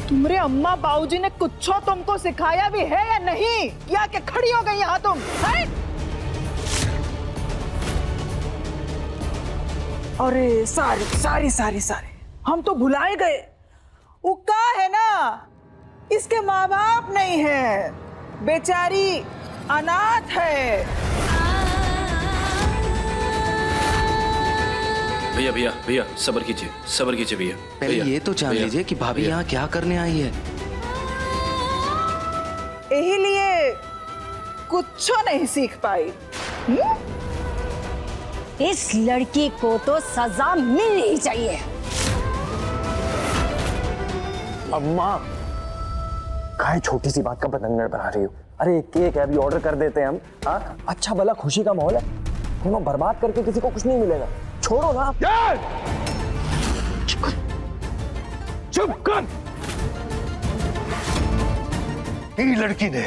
तुम्हारे अम्मा बाबूजी ने कुछ तुमको सिखाया भी है या नहीं? या के खड़ी हो गई यहाँ तुम है? अरे सारी हम तो भुलाए गए। वो का है ना, इसके माँ बाप नहीं है, बेचारी अनाथ है। भैया भैया भैया सब्र कीजिए भैया। पहले ये तो जान लीजिए कि भाभी यहाँ क्या करने आई है। यही लिए कुछ नहीं सीख पाई। इस लड़की को तो सजा मिलनी ही चाहिए। अम्मा काहे छोटी सी बात का बतंगड़ बना रही हो? अरे केक है, अभी ऑर्डर कर देते हैं हम। हाँ अच्छा भला खुशी का माहौल है, दोनों बर्बाद करके किसी को कुछ नहीं मिलेगा। छोड़ो ना। चुप कर। ये लड़की ने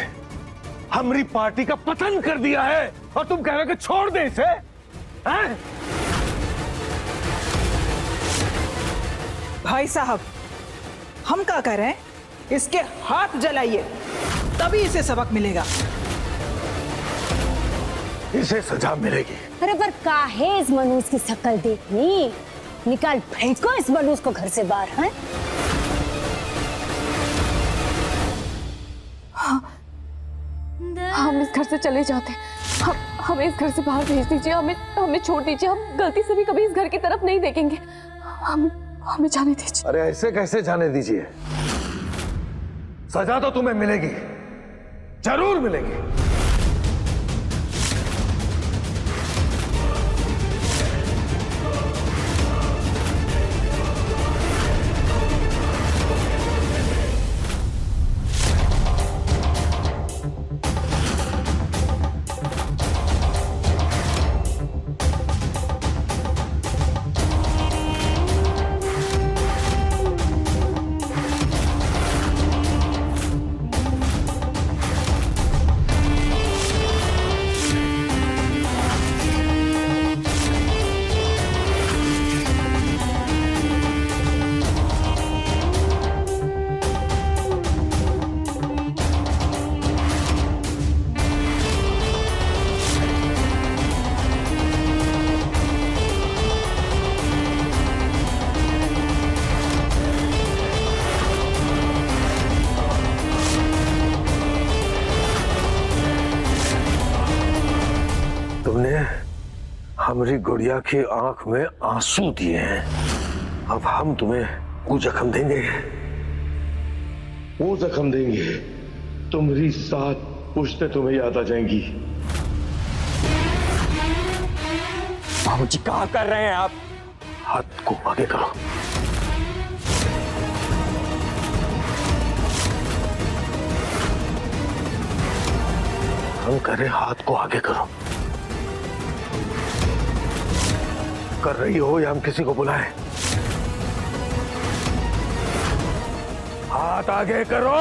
हमारी पार्टी का पतन कर दिया है और तुम कह रहे हो कि छोड़ दे इसे? हैं? भाई साहब हम क्या कर रहे हैं, इसके हाथ जलाइए तभी इसे सबक मिलेगा। इसे सजा मिलेगी। अरे पर काहे इस मनूस की शक्ल देखनी? निकाल फेंको इस मनूस को घर से बाहर। हैं? हम इस घर से चले जाते। हमें इस घर से बाहर भेज दीजिए। हमें छोड़ दीजिए। हम गलती से भी कभी इस घर की तरफ नहीं देखेंगे। हमें जाने दीजिए। अरे ऐसे कैसे जाने दीजिए? सजा तो तुम्हें मिलेगी, जरूर मिलेगी। तुमने हमारी गुड़िया की आंख में आंसू दिए हैं, अब हम तुम्हें वो जख्म देंगे। वो जख्म देंगे तुम्हारी 7 पुश्तें तुम्हें याद आ जाएंगी। बाबूजी क्या कर रहे हैं आप? हाथ को आगे करो। हम कह रहे हाथ को आगे करो। कर रही हो या हम किसी को बुलाएं? हाथ आगे करो।